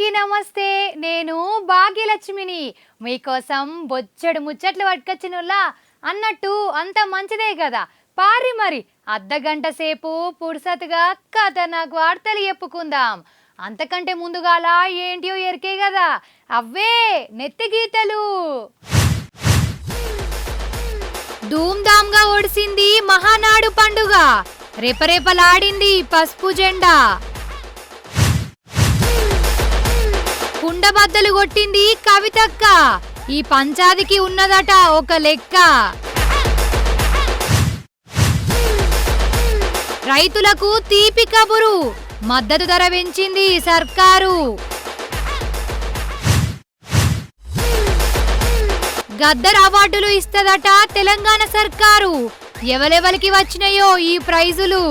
అందరికీ నమస్తే. నేను భాగ్యలక్ష్మిని. మీకోసం బొచ్చడు ముచ్చట్లు పట్టుకొచ్చినోళ్ళ అన్నట్టు అంత మంచిదే కదా. పారి మరి అర్ధగంట సేపు పురుసతుగా ఖతర్నాక్ వార్తలు చెప్పుకుందాం. అంతకంటే ముందుగాల ఏంటియో ఎరికే కదా, అవే నెత్తి గీతలు. ధూమ్ధామ్గా ఒడిసింది మహానాడు పండుగ. రెపరెపలాడింది పసుపు జెండా. కుండబద్దలు కొట్టింది కవితక్క. ఈ పంచాదికి ఉన్నదట ఒక లెక్క. రైతులకు తీపి కబురు, మద్దతు ధర పెంచింది సర్కారు. గద్దర్ అవార్డులు ఇస్తదట తెలంగాణ సర్కారు. ఎవలెవలికి వచ్చినాయో ఈ ప్రైజులు.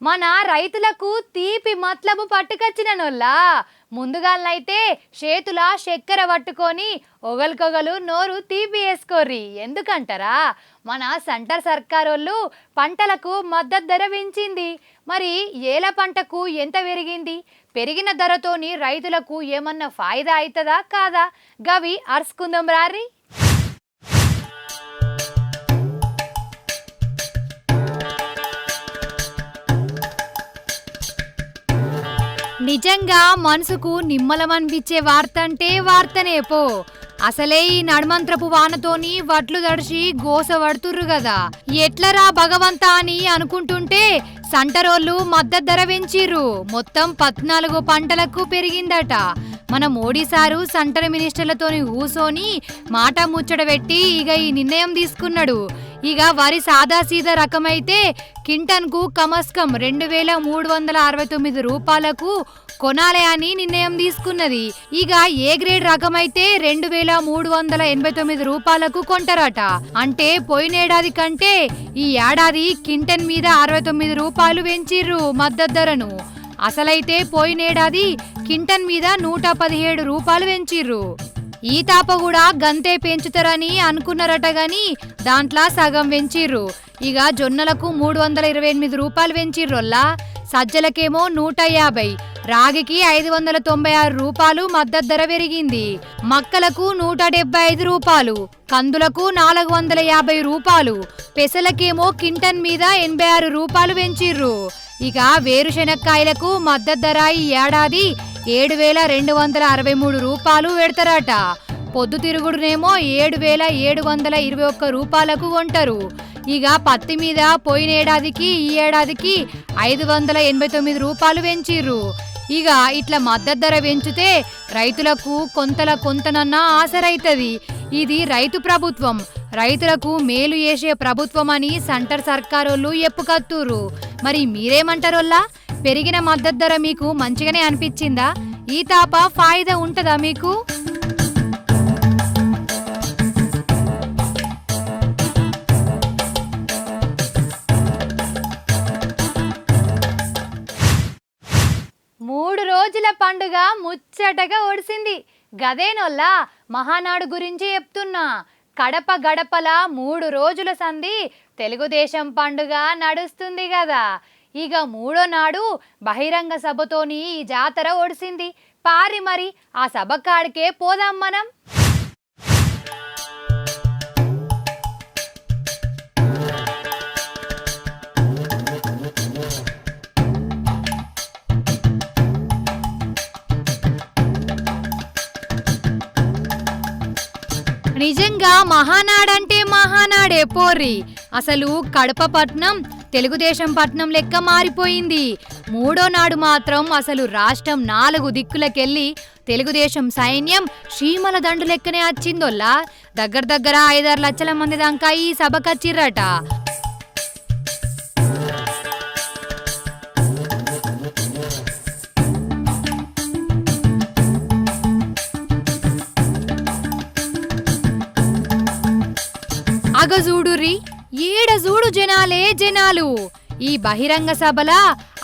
మన రైతులకు తీపి మతలబు పట్టుకొచ్చినోళ్ళ ముందుగాలనైతే చేతుల చక్కెర పట్టుకొని ఒగలికొగలు నోరు తీపి వేసుకోర్రి. ఎందుకంటారా, మన సెంటర్ సర్కారోళ్ళు పంటలకు మద్దతు ధర పెంచింది. మరి ఏల పంటకు ఎంత పెరిగింది? పెరిగిన ధరతోని రైతులకు ఏమన్నా ఫాయిదా అవుతుందా కాదా? గవి అరుచుకుందాం రారి. నిజంగా మనసుకు నిమ్మలమనిపించే వార్త అంటే వార్తనే పో. అసలే ఈ నడుమంత్రపు వానతోని వడ్లు దడిచి గోస పడుతుర్రు కదా. ఎట్లరా భగవంతా అని అనుకుంటుంటే సంటరోళ్ళు మద్దతు ధర పెంచిర్రు. మొత్తం 14 పంటలకు పెరిగిందట. మన మోడీ సారు సంటర్ మినిస్టర్లతోని కూసోని మాట ముచ్చట పెట్టి ఇక ఈ నిర్ణయం తీసుకున్నాడు. ఇక వరి సాదాసీదా రకమైతే కింటన్కు కమస్కం 2369 రూపాయలకు కొనాలి అని నిర్ణయం తీసుకున్నది. ఇక ఏ గ్రేడ్ రకమైతే 2389 రూపాయలకు కొంటారట. అంటే పోయినేడాది కంటే ఈ ఏడాది కింటన్ మీద 69 రూపాయలు పెంచిర్రు మద్దతు ధరను. అసలైతే పోయినేడాది కింటన్ మీద 117 రూపాయలు పెంచిర్రు. ఈ తాప కూడా గంతే పెంచుతారని అనుకున్నారట గాని దాంట్లో సగం పెంచిర్రు. ఇక జొన్నలకు 328 రూపాయలు పెంచిర్రోల్లా. సజ్జలకేమో 150, రాగికి 596 రూపాయలు మద్దతు ధర పెరిగింది. మక్కలకు 175 రూపాయలు, కందులకు 450 రూపాయలు, పెసలకేమో కింటన్ మీద 86 రూపాయలు పెంచిర్రు. ఇక వేరుశెనక్కాయలకు మద్దతు ధర ఈ ఏడాది 7263 రూపాయలు పెడతారట. పొద్దుతిరుగుడునేమో 7721 రూపాయలకు కొంటారు. ఇక పత్తి మీద పోయినేడాదికి ఈ ఏడాదికి 589 రూపాయలు పెంచిర్రు. ఇక ఇట్లా మద్దతు ధర పెంచితే రైతులకు కొంతనన్నా ఆసరైతది. ఇది రైతు ప్రభుత్వం, రైతులకు మేలు చేసే ప్రభుత్వం అని సెంటర్ సర్కారోళ్ళు ఎప్పుకత్తురు. మరి మీరేమంటారోల్లా? పెరిగిన మద్దతు ధర మీకు మంచిగానే అనిపించిందా? ఈ తాప ఫాయిదా ఉంటుందా మీకు? మూడు రోజుల పండుగ ముచ్చటగా ఒడిసింది. గదేనోల్లా మహానాడు గురించి చెప్తున్నా. కడప గడపల 3 రోజుల సంధి తెలుగుదేశం పండుగ నడుస్తుంది కదా. ఇక 3వ నాడు బహిరంగ సభతోని ఈ జాతర ఒడిసింది. పారి మరి ఆ సభ కాడికే పోదాం మనం. నిజంగా మహానాడంటే మహానాడే పోర్రి. అసలు కడప పట్నం తెలుగుదేశం పట్నం లెక్క మారిపోయింది. 3వ నాడు మాత్రం అసలు రాష్ట్రం 4 దిక్కులకెళ్ళి తెలుగుదేశం సైన్యం చీమల దండు లెక్కనే వచ్చిందోల్లా. దగ్గర 5-6 లక్షల మంది దాకా ఈ సభకచ్చిర్రట. అగజూడుర్రి, ఏడ చూడు జనాలే జనాలు. ఈ బహిరంగ సభలా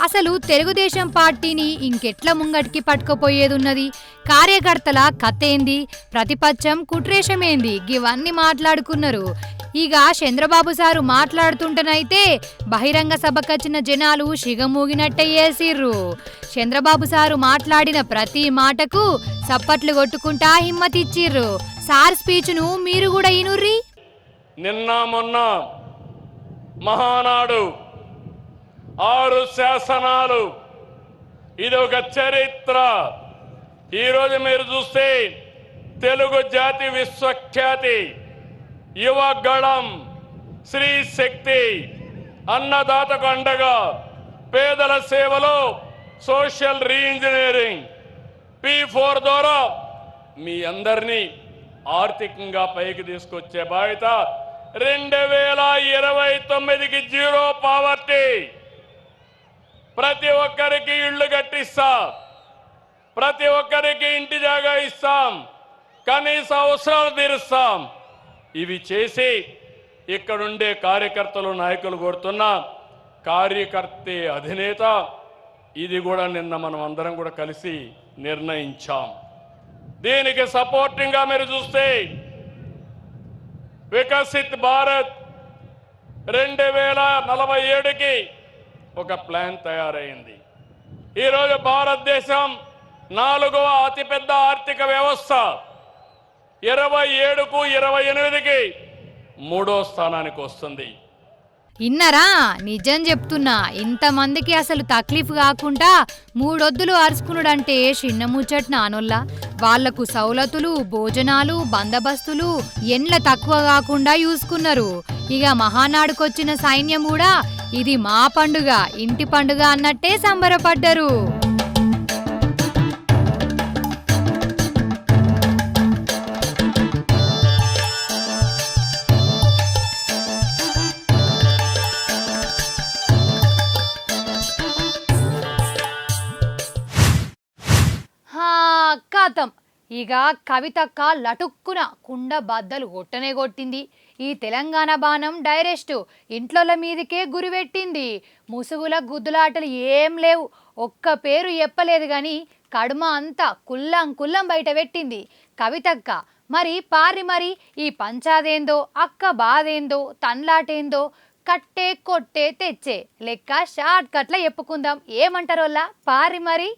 అసలు తెలుగుదేశం పార్టీని ఇంకెట్ల ముంగటికి పట్టుకుపోయేదున్నది, కార్యకర్తల కథేంది, ప్రతిపక్షం కుట్రేషమేంది, ఇవన్నీ మాట్లాడుకున్నారు. ఇక చంద్రబాబు సారు మాట్లాడుతుంటేనైతే బహిరంగ సభకొచ్చిన జనాలు సిగమూగినట్టే వేసిర్రు. చంద్రబాబు సారు మాట్లాడిన ప్రతి మాటకు సప్పట్లు కొట్టుకుంటా హిమ్మతిచ్చిర్రు. సార్ స్పీచ్ను మీరు కూడా ఇనుర్రి. నిన్న మొన్న మహానాడు 6 శాసనాలు, ఇది ఒక చరిత్ర. ఈరోజు మీరు చూస్తే తెలుగు జాతి విశ్వఖ్యాతి యువ గళం శ్రీ శక్తి అన్నదాతకు అండగా పేదల సేవలో సోషల్ రీఇంజనీరింగ్ P4 ద్వారా మీ అందరినీ ఆర్థికంగా పైకి తీసుకొచ్చే బాధ్యత 2029కి జీరో పావర్టీ, ప్రతి ఒక్కరికి ఇళ్లు కట్టిస్తాం, ప్రతి ఒక్కరికి ఇంటి జాగా ఇస్తాం, కనీస అవసరాలు తీరుస్తాం. ఇవి చేసి ఇక్కడుండే కార్యకర్తలు నాయకులు కోరుతున్న కార్యకర్తే అధినేత, ఇది కూడా నిన్న మనం అందరం కూడా కలిసి నిర్ణయించాం. దీనికి సపోర్టింగ్గా మీరు చూస్తే వికసిత్ భారత్ 2047కి ఒక ప్లాన్ తయారైంది. ఈరోజు భారతదేశం 4వ అతిపెద్ద ఆర్థిక వ్యవస్థ, 27కు 28కి 3వ స్థానానికి వస్తుంది. ఇన్నరా, నిజం చెప్తున్నా, ఇంతమందికి అసలు తక్లీఫ్ కాకుండా 3 ఒద్దులు అరుచుకున్నాడంటే చిన్న ముచ్చట నానొల్లా. వాళ్లకు సౌలతులు, భోజనాలు, బందోబస్తులు ఎండ్ల తక్కువ కాకుండా చూసుకున్నారు. ఇక మహానాడుకొచ్చిన సైన్యం కూడా ఇది మా పండుగ, ఇంటి పండుగ అన్నట్టే సంబరపడ్డరు. కథం ఇక కవితక్క లటుక్కున కుండ బద్దలు కొట్టనే కొట్టింది. ఈ తెలంగాణ బాణం డైరెక్ట్ ఇంట్లోల మీదకే గురిపెట్టింది. ముసుగుల గుద్దులాటలు ఏం లేవు, ఒక్క పేరు చెప్పలేదు గాని కడుమ అంతా కుల్లం బయట పెట్టింది కవితక్క. మరి ఈ పంచాదేందో, అక్క బాధేందో, తన్లాటేందో, కట్టే కొట్టే తెచ్చే లెక్క షార్ట్ కట్ల చెప్పుకుందాం. ఏమంటారోల్లా పారి మరి.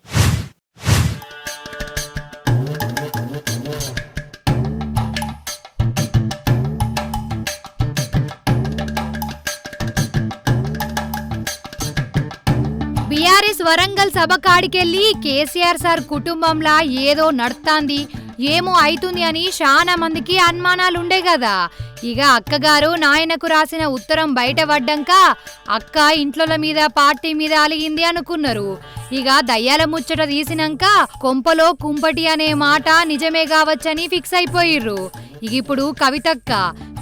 బీఆర్ఎస్ వరంగల్ సభ కాడికెళ్ళి కేసీఆర్ సార్ కుటుంబంలా ఏదో నడుస్తాంది, ఏమో అవుతుంది అని చాలా మందికి అనుమానాలుండే కదా. ఇక అక్కగారు నాయనకు రాసిన ఉత్తరం బయట పడ్డాక అక్క ఇంట్లోల మీద పార్టీ మీద అలిగింది అనుకున్నారు. ఇక దయ్యాల ముచ్చట తీసినాక కొంపలో కుంపటి అనే మాట నిజమే కావచ్చని ఫిక్స్ అయిపోయిర్రు. ఇక ఇప్పుడు కవితక్క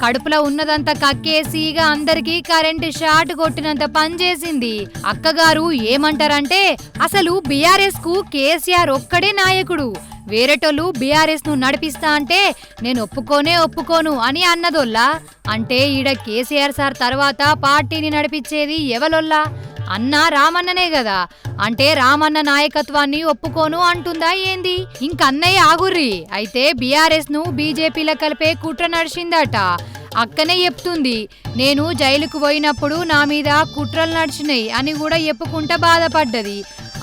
కడుపులో ఉన్నదంతా కక్కేసి ఇక అందరికీ కరెంటు షాట్ కొట్టినంత పని చేసింది. అక్కగారు ఏమంటారంటే అసలు బీఆర్ఎస్ కు కేసీఆర్ ఒక్కడే నాయకుడు, వేరేటోళ్ళు బీఆర్ఎస్ ను నడిపిస్తా అంటే నేను ఒప్పుకోను అని అన్నదొల్లా. అంటే ఈడ కేసీఆర్ సార్ తర్వాత పార్టీని నడిపించేది ఎవలొల్లా? అన్న రామన్ననే కదా. అంటే రామన్న నాయకత్వాన్ని ఒప్పుకోను అంటుందా ఏంది? ఇంకన్నయ్య ఆగుర్రి. అయితే బీఆర్ఎస్ ను బీజేపీలో కలిపే కుట్ర నడిచిందట. అక్కనే చెప్తుంది, నేను జైలుకు పోయినప్పుడు నా మీద కుట్రలు నడిచినాయి అని కూడా చెప్పుకుంటా బాధపడ్డది.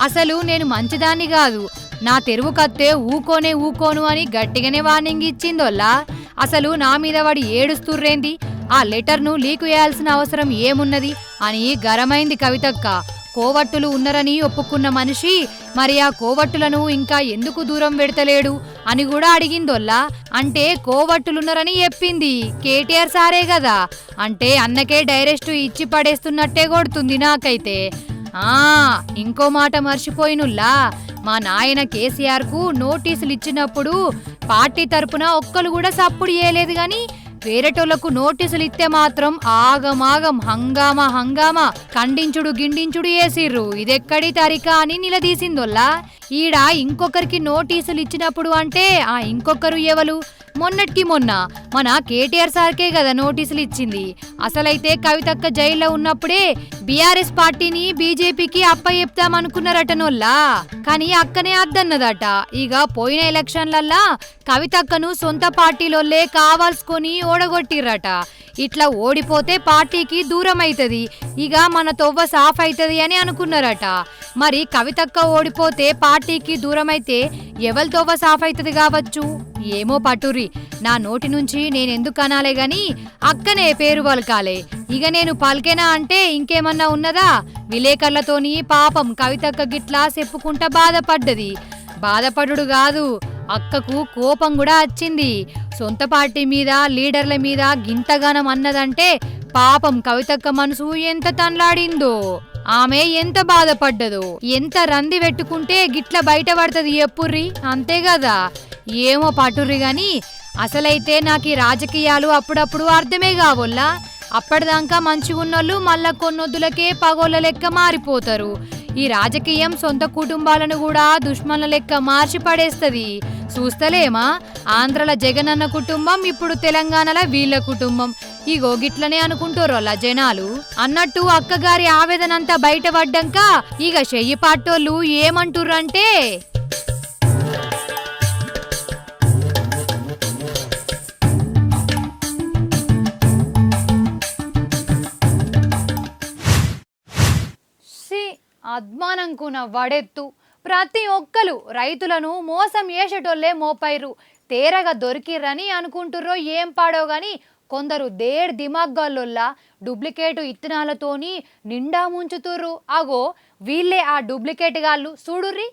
అసలు నేను మంచిదాన్ని కాదు, నా తెరువు కత్తే ఊకోను అని గట్టిగానే వార్నింగ్ ఇచ్చిందోల్లా. అసలు నా మీద వాడి ఏడుస్తుర్రేంది, ఆ లెటర్ను లీకు చేయాల్సిన అవసరం ఏమున్నది అని గరమైంది కవితక్క. కోవట్టులు ఉన్నరని ఒప్పుకున్న మనిషి మరి ఆ కోవట్టులను ఇంకా ఎందుకు దూరం పెడతలేడు అని కూడా అడిగిందోల్లా. అంటే కోవట్టులున్నరని చెప్పింది కేటీఆర్ సారే కదా. అంటే అన్నకే డైరెక్ట్ ఇచ్చి పడేస్తున్నట్టే కొడుతుంది నాకైతే. ఇంకో మాట మర్చిపోయినుల్లా, మా నాయన కేసీఆర్ కు నోటీసులు ఇచ్చినప్పుడు పార్టీ తరపున ఒక్కరు కూడా సప్పుడు చేయలేదు గాని వేరేటోళ్లకు నోటీసులు ఇస్తే మాత్రం ఆగమాగం హంగామా ఖండించుడు గిండించుడు చేసిర్రు. ఇదెక్కడి తరిక అని నిలదీసిందోల్లా. ఈడ ఇంకొకరికి నోటీసులు ఇచ్చినప్పుడు అంటే ఆ ఇంకొకరు ఎవరు? మొన్నటికి మొన్న మన కేటీఆర్ సార్కే కదా నోటీసులు ఇచ్చింది. అసలైతే కవితక్క జైల్లో ఉన్నప్పుడే బీఆర్ఎస్ పార్టీని బీజేపీకి అప్పచెప్తామనుకున్నారటనోల్లా. కానీ అక్కనే అద్దన్నదట. ఇక పోయిన ఎలక్షన్లల్లా కవితక్కను సొంత పార్టీలోల్లే కావాల్సుకొని ఓడగొట్టిర్రట. ఇట్లా ఓడిపోతే పార్టీకి దూరం అవుతుంది, ఇక మన తొవ్వ సాఫ్ అవుతుంది అని అనుకున్నారట. మరి కవితక్క ఓడిపోతే పార్టీకి దూరం అయితే ఎవరి తొవ్వ సాఫ్ అవుతుంది కావచ్చు. ఏమో పట్టుర్రి, నా నోటి నుంచి నేనెందుకు అనాలే గాని అక్కనే పేరు పలకాలే. ఇక నేను పలికేనా అంటే ఇంకేమన్నా ఉన్నదా? విలేకరులతోని పాపం కవితక్క గిట్లా చెప్పుకుంటా బాధపడ్డది. బాధపడుడు కాదు, అక్కకు కోపం కూడా వచ్చింది. సొంత పార్టీ మీద లీడర్ల మీద గింతగానం అన్నదంటే పాపం కవితక్క మనసు ఎంత తన్లాడిందో, ఆమె ఎంత బాధపడ్డదో. ఎంత రంది పెట్టుకుంటే గిట్ల బయట పడుతుంది ఎప్పుర్రి, అంతే కదా. ఏమో పటుర్రి గాని అసలైతే నాకు ఈ రాజకీయాలు అప్పుడప్పుడు అర్థమే కావోల్లా. అప్పటిదాకా మంచిగున్నోళ్ళు మళ్ళా కొన్నొద్దులకే పగోళ్ళ లెక్క మారిపోతారు. ఈ రాజకీయం సొంత కుటుంబాలను కూడా దుష్మన్ల లెక్క మార్చి పడేస్తుంది. చూస్తలేమా, ఆంధ్రల జగనన్న కుటుంబం, ఇప్పుడు తెలంగాణల వీళ్ళ కుటుంబం. ఇగో గిట్లనే అనుకుంటారు అలా జనాలు. అన్నట్టు అక్కగారి ఆవేదనంతా బయటపడ్డాక ఇక చెయ్యి పాటోళ్ళు ఏమంటుర్రంటే, అద్మానంకున వడెత్తు. ప్రతి ఒక్కరు రైతులను మోసం చేసేటోళ్లే మోపైరు. తేరగా దొరికిర్రని అనుకుంటుర్రో ఏం పాడో గాని కొందరు దేడ్ దిమాగ్గాల్లోల్లా డూప్లికేటు ఇత్తనాలతోని నిండా ముంచుతుర్రు. అగో వీళ్ళే ఆ డూప్లికేట్ గాళ్ళు చూడుర్రి.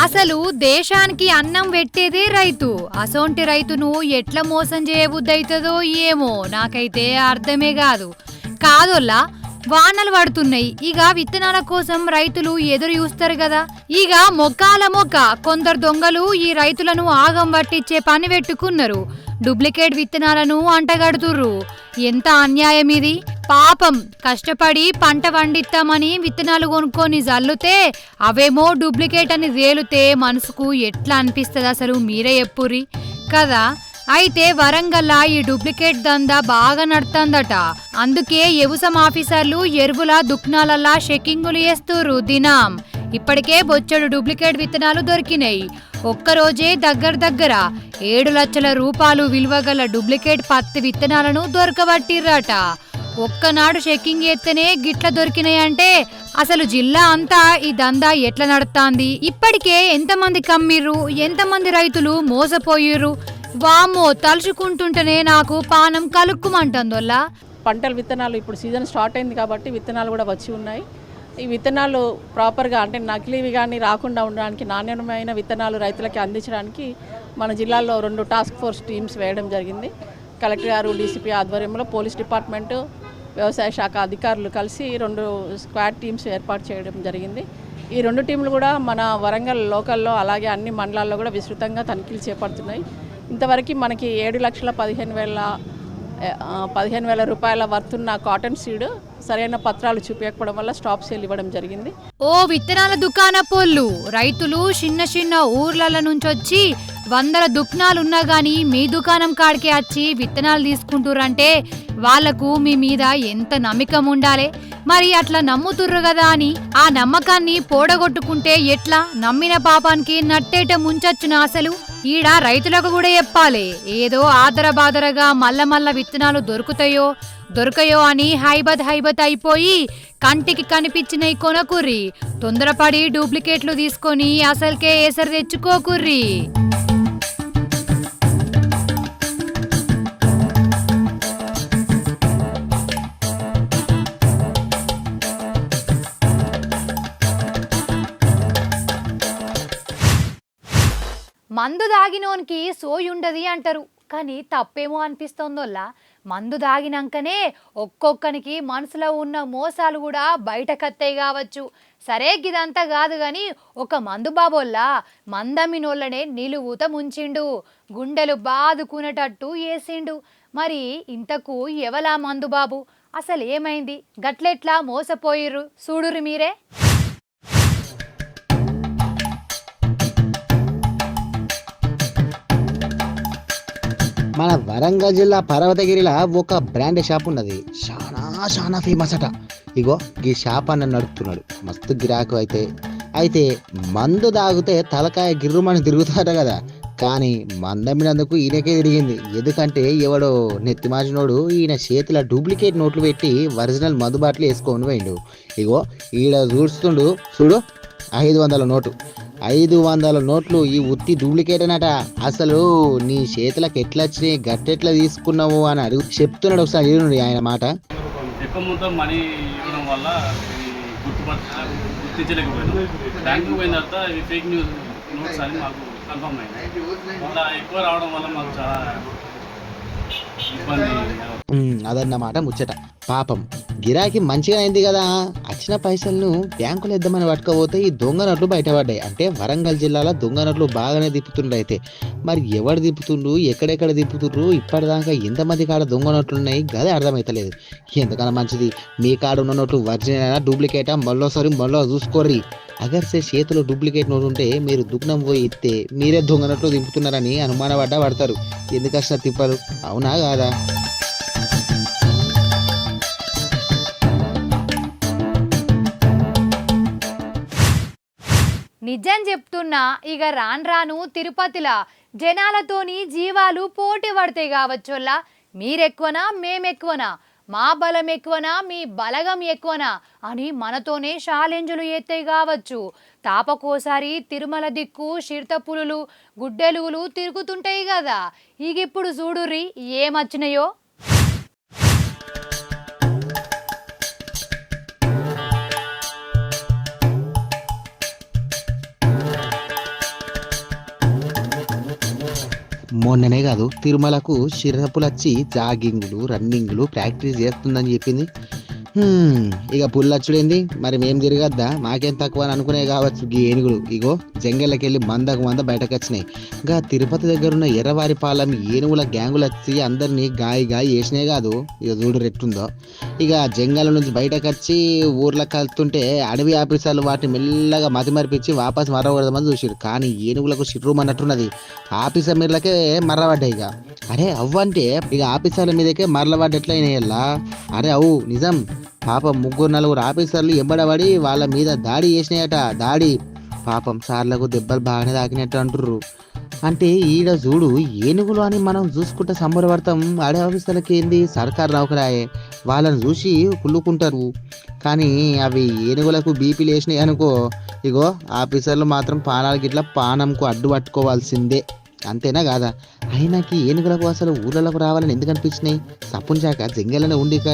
అసలు దేశానికి అన్నం పెట్టేదే రైతు. అసొంటి రైతును ఎట్లా మోసం చేయబుద్దైతుందో ఏమో నాకైతే అర్థమే కాదోల్లా. వానలు పడుతున్నాయి, ఇక విత్తనాల కోసం రైతులు ఎదురు చూస్తారు కదా. ఇక మొక్కాల మొక్క కొందరు దొంగలు ఈ రైతులను ఆగం పట్టించే పని పెట్టుకున్నారు. డూప్లికేట్ విత్తనాలను అంటగడుతుర్రు. ఎంత అన్యాయం ఇది. పాపం కష్టపడి పంట పండిస్తామని విత్తనాలు కొనుక్కొని జల్లుతే అవేమో డూప్లికేట్ అని తేలితే మనసుకు ఎట్లా అనిపిస్తుంది అసలు మీరే చెప్పుర్రి కదా. అయితే వరంగల్లా ఈ డూప్లికేట్ దందా బాగా నడుతుందట. అందుకే వ్యవసాయ ఆఫీసర్లు ఎరువుల దుకాణాలల్లా చెకింగులు చేస్తుర్రు దినం. ఇప్పటికే బొచ్చడు డూప్లికేట్ విత్తనాలు దొరికినాయి. ఒక్కరోజే దగ్గర 7 లక్షల రూపాయలు విలువగల డూప్లికేట్ పత్తి విత్తనాలను దొరకబట్టిర్రట. ఒక్కనాడు చెకింగ్ చేస్తేనే గిట్ల దొరికినాయంటే అసలు జిల్లా అంతా ఈ దందా ఎట్లా నడుస్తాంది. ఇప్పటికే ఎంతమంది కమ్మిర్రు, ఎంతమంది రైతులు మోసపోయిర్రు. వామ్మో, తలుచుకుంటుంటేనే నాకు పానం కలుక్కుమంటుందోల్లా. పంటల విత్తనాలు ఇప్పుడు సీజన్ స్టార్ట్ అయింది కాబట్టి విత్తనాలు కూడా వచ్చి ఉన్నాయి. ఈ విత్తనాలు ప్రాపర్గా అంటే నకిలీవి కానీ రాకుండా ఉండడానికి నాణ్యమైన విత్తనాలు రైతులకి అందించడానికి మన జిల్లాలో 2 టాస్క్ ఫోర్స్ టీమ్స్ వేయడం జరిగింది. కలెక్టర్ గారు, డీసీపీ ఆధ్వర్యంలో పోలీస్ డిపార్ట్మెంటు, వ్యవసాయ శాఖ అధికారులు కలిసి 2 స్క్వాడ్ టీమ్స్ ఏర్పాటు చేయడం జరిగింది. ఈ 2 టీంలు కూడా మన వరంగల్ లోకల్లో అలాగే అన్ని మండలాల్లో కూడా విస్తృతంగా తనిఖీలు చేపడుతున్నాయి. ఇంతవరకు మనకి 7,15,000 రూపాయల వర్తున్న కాటన్ సీడ్ సరైన పత్రాలు చూపించకపోవడం వల్ల స్టాప్ సేల్ ఇవ్వడం జరిగింది. ఓ విత్తనాల దుకాణ పోళ్ళు రైతులు చిన్న ఊర్ల నుంచి వచ్చి 100 దుకాణాలున్నా గానీ మీ దుకాణం కాడికి వచ్చి విత్తనాలు తీసుకుంటుర్రంటే వాళ్లకు మీ మీద ఎంత నమ్మకం ఉండాలి. మరి అట్లా నమ్ముతుర్రు కదా అని ఆ నమ్మకాన్ని పోడగొట్టుకుంటే ఎట్లా? నమ్మిన పాపానికి నట్టేట ముంచచ్చున. అసలు ఈడ రైతులకు కూడా చెప్పాలి. ఏదో ఆదరబాదరగా మల్ల విత్తనాలు దొరకయో అని హైబత్ అయిపోయి కంటికి కనిపించినవి కొనకుర్రి. తొందరపడి డూప్లికేట్లు తీసుకొని అసలుకే ఏసరు తెచ్చుకోకుర్రి. మందు దాగినోనికి సోయుండది అంటారు, కానీ తప్పేమో అనిపిస్తోందోల్లా. మందు దాగినాకనే ఒక్కొక్కనికి మనసులో ఉన్న మోసాలు కూడా బయటకత్తాయి కావచ్చు. సరే గిదంతా కాదు గాని ఒక మందు బాబోల్లా మందమ్మినోళ్ళనే నిలువుత ముంచిండు, గుండెలు బాదుకునేటట్టు వేసిండు. మరి ఇంతకు ఎవలా మందు బాబు, అసలు ఏమైంది, గట్లెట్లా మోసపోయిర్రు చూడుర్రి మీరే. మన వరంగల్ జిల్లా పర్వతగిరిలో ఒక బ్రాండ్ షాప్ ఉన్నది, చాలా ఫేమస్ అట. ఇగో ఈ షాప్ అన్న నడుపుతున్నాడు, మస్తు గిరాకు అయితే మందు తాగితే తలకాయ గిర్రుమని తిరుగుతాట కదా, కానీ మందమ్మినందుకు ఈయనకే తిరిగింది. ఎందుకంటే ఎవడో నెత్తిమాచినోడు ఈయన చేతిలో డూప్లికేట్ నోట్లు పెట్టి ఒరిజినల్ మందు బాటలు వేసుకొని పోయిండు. ఇగో ఈడ చూస్తుండు చూడు, 500 నోటు, 500 నోట్లు ఈ ఉత్తి డూప్లికేట్ అనట. అసలు నీ చేతులకు ఎట్లా వచ్చినాయి, గట్టెట్లా తీసుకున్నావు అని అడుగు చెప్తున్నాడు. ఒకసారి చూడండి ఆయన మాట. ఎక్కువ మొత్తం మనీ ఇవ్వడం వల్ల గుర్తించలేకపోయాను. బ్యాంకుకి పోయిన తర్వాత ఇది ఫేక్ న్యూస్ నోట్స్ అని మాకు కన్ఫర్మ్ అయింది. అలా ఎక్కువ రావడం వల్ల మాకు చాలా ఇబ్బంది. అదన్నమాట ముచ్చట. పాపం గిరాకీ మంచిగా అయింది కదా, వచ్చిన పైసలను బ్యాంకులో ఇద్దామని పట్టుకపోతే ఈ దొంగ నోట్లు బయటపడ్డాయి. అంటే వరంగల్ జిల్లాలో దొంగ నోట్లు బాగానే తిప్పుతుండ్రు. అయితే మరి ఎవరు తిప్పుతుండ్రు, ఎక్కడెక్కడ తిప్పుతుండ్రు, ఇప్పటిదాకా ఎంతమంది కాడ దొంగ నోట్లు ఉన్నాయి గదే అర్థమవుతలేదు. ఎందుకన్నా మంచిది, మీ కాడ ఉన్న నోట్లు ఒరిజినల్ అయినా డూప్లికేటా మళ్ళీ చూసుకోర్రి. అగర్సే చేతిలో డూప్లికేట్ నోటు ఉంటే మీరు దుగ్నం పోయి ఇస్తే మీరే దొంగ నోట్లు దింపుతున్నారని పడతారు. ఎందుకు వచ్చిన తిప్పరు, అవునా కాదా? నిజం చెప్తున్నా, ఇక రాను తిరుపతిలా జనాలతోని జీవాలు పోటీ పడతాయి కావచ్చోళ్ళ. మీరెక్కువనా మేమెక్కువనా, మా బలం ఎక్కువనా మీ బలగం ఎక్కువనా అని మనతోనే ఛాలెంజ్లు ఎత్తాయి కావచ్చు. తాపకోసారి తిరుమల దిక్కు చిరుతపులులు గుడ్డెలుగులు తిరుగుతుంటాయి కదా. ఇక ఇప్పుడు చూడుర్రి ఏమచ్చినాయో. మొన్ననే కాదు తిరుమలకు చిరపులొచ్చి జాగింగ్లు రన్నింగ్లు ప్రాక్టీస్ చేస్తుందని చెప్పింది. ఇక పుల్లచ్చుడేంది మరి, మేం తిరగద్దా, మాకేం తక్కువ అని అనుకునే కావచ్చు. ఈ ఏనుగులు ఇగో జంగల్లోకి వెళ్ళి మంద బయటకు వచ్చినాయి. ఇంకా తిరుపతి దగ్గర ఉన్న ఎర్రవారిపాలెం ఏనుగుల గ్యాంగులు వచ్చి అందరినీ గాయి వేసినాయి కాదు. ఇక చూడు రెట్టుందో. ఇక జంగల్ నుంచి బయటకు వచ్చి ఊర్లోకి వెళ్తుంటే అడవి ఆఫీసర్లు వాటిని మెల్లగా మతిమరిపించి వాపస్ మరవకూడదామని చూసారు. కానీ ఏనుగులకు షిట్రూమ్ అన్నట్టున్నది, ఆఫీసర్ మీదకే మర్రబడ్డాయి. ఇక అరే అవ్వంటే ఇక ఆఫీసర్ల మీదకే మరలబడ్డట్లయినా. అరే అవు నిజం, పాపం 3-4 ఆఫీసర్లు ఎంబడబడి వాళ్ళ మీద దాడి చేసినాయట. దాడి పాపం సార్లకు దెబ్బలు బాగానే తాకినట్టు అంటుర్రు. అంటే ఈడ చూడు ఏనుగులు అని మనం చూసుకుంటే సంబరపడతాం, ఆడే ఆఫీసర్లకి ఏంది సర్కారు నౌకరాయే, వాళ్ళని చూసి కుళ్ళుకుంటారు. కానీ అవి ఏనుగులకు బీపీలు వేసినాయి అనుకో, ఇగో ఆఫీసర్లు మాత్రం పానాలు గిట్లా పానంకు అడ్డు పట్టుకోవాల్సిందే, అంతేనా కాదా? అయినాకి ఏనుగులకు అసలు ఊళ్ళలోకి రావాలని ఎందుకు అనిపించినాయి? సప్పుంచాక జంగలనే ఉండిక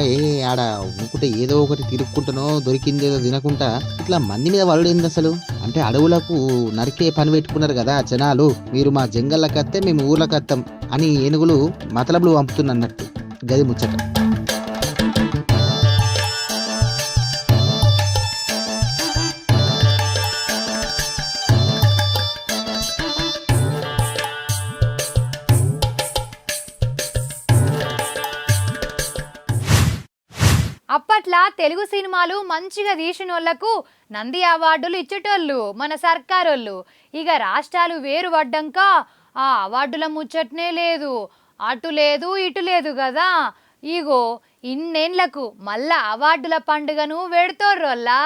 ఆడ ఊకుంటే ఏదో ఒకటి తిరుక్కుంటానో దొరికిందేదో తినకుండా ఇట్లా మంది మీద వలుడైంది అసలు. అంటే అడవులకు నరికే పని పెట్టుకున్నారు కదా జనాలు, మీరు మా జంగల్లోకి వస్తే మేము ఊర్లోకి వస్తాం అని ఏనుగులు మతలబులు పంపుతున్నట్టు. గది ముచ్చట. అప్పట్లా తెలుగు సినిమాలు మంచిగా తీసిన వాళ్ళకు నంది అవార్డులు ఇచ్చేటోళ్ళు మన సర్కారోళ్ళు. ఇక రాష్ట్రాలు వేరు పడ్డాక ఆ అవార్డుల ముచ్చట్నే లేదు, అటు లేదు ఇటు లేదు కదా. ఇగో ఇన్నేళ్లకు మళ్ళా అవార్డుల పండుగను పెడుతోర్రోల్లా.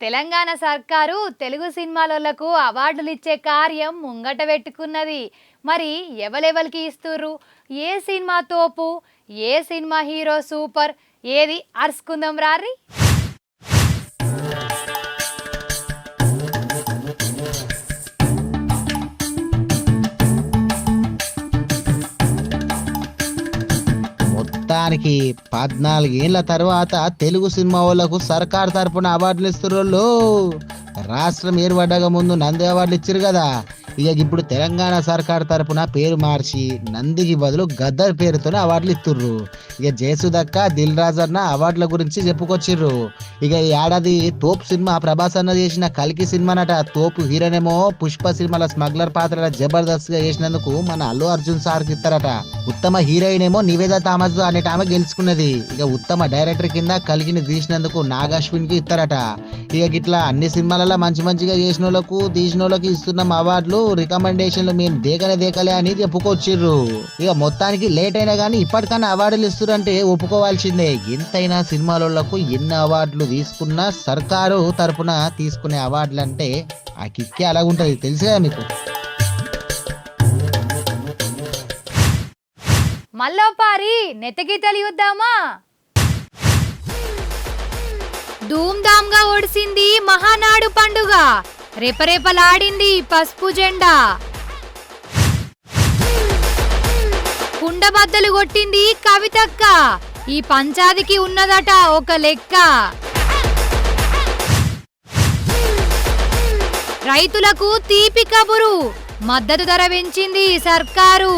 తెలంగాణ సర్కారు తెలుగు సినిమాలకు అవార్డులు ఇచ్చే కార్యం ముంగట పెట్టుకున్నది. మరి ఎవరెవరికి ఇస్తుర్రు, ఏ సినిమా తోపు, ఏ సినిమా హీరో సూపర్, ఏది అరుచుకుందాం రారి. మొత్తానికి 14 ఏళ్ల తర్వాత తెలుగు సినిమా వాళ్ళకు సర్కార్ తరపున అవార్డులు ఇస్తున్నారు. రాష్ట్రం ఏర్పడ్డక ముందు నంది అవార్డులు ఇచ్చారు కదా, ఇక ఇప్పుడు తెలంగాణ సర్కార్ తరపున పేరు మార్చి నందికి బదులు గద్దర్ పేరుతోనే అవార్డులు ఇస్తుర్రు. ఇక జయసుదక్క, దిల్ రాజు అన్న అవార్డుల గురించి చెప్పుకొచ్చిర్రు. ఇక ఈ ఏడాది తోపు సినిమా ప్రభాస్ అన్న చేసిన కల్కి సినిమానట. తోపు హీరోనేమో పుష్ప సినిమాల స్మగ్లర్ పాత్ర జబర్దస్త్ గా చేసినందుకు మన అల్లు అర్జున్ సార్కి ఇస్తారట. ఉత్తమ హీరోయిన్ ఏమో నివేదా థామస్ అనేట ఆమె గెలుచుకున్నది. ఇక ఉత్తమ డైరెక్టర్ కింద కల్కిని తీసినందుకు నాగాశ్విన్ కి ఇస్తారట. ఇక ఇట్లా అన్ని సినిమాలలో మంచిగా చేసిన వాళ్ళకు తీసిన వాళ్ళకి ఇస్తున్నాం అవార్డులు, రికమెండేషన్లు మేము దేకలే అని చెప్పుకొచ్చిర్రు. ఇక మొత్తానికి లేట్ అయినా కానీ ఇప్పటికన్నా అవార్డులు ఇస్తురంటే ఒప్పుకోవాల్సిందే. ఎంతైనా సినిమాలకు ఎన్ని అవార్డులు తీసుకున్నా సర్కారు తరపున తీసుకునే అవార్డులు అంటే ఆ కిక్కే అలాగుంటది, తెలుసు కదా మీకు. మల్లోపారి నెతగీతలు చూద్దామా? ధూమ్ధామ్ గా ఒడిసింది మహానాడు పండుగ, రేపరేపలాడింది పసుపు జెండా, కుండబద్దలు కొట్టింది కవితక్క, ఈ పంచాదికి ఉన్నదట ఒక లెక్క. రైతులకు తీపి కబురు, మద్దతు ధర పెంచింది సర్కారు.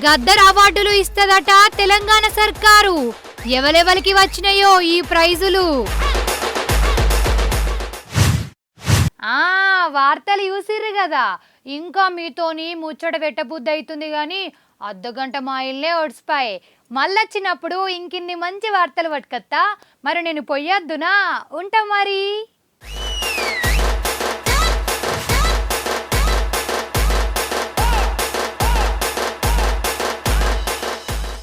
గద్దర్ అవార్డులు ఇస్తదట తెలంగాణ సర్కారు, ఎవరెవరికి వచ్చినాయో ఈ ప్రైజులు. వార్తలు చూసిర్రు కదా, ఇంకా మీతోని ముచ్చట పెట్టబుద్ధి అవుతుంది కానీ అర్ధగంట మా ఇల్లే ఒడిసిపాయి. మళ్ళొచ్చినప్పుడు ఇంకిన్ని మంచి వార్తలు పట్టుకత్తా. మరి నేను పొయ్యొద్దునా? ఉంటా మరి.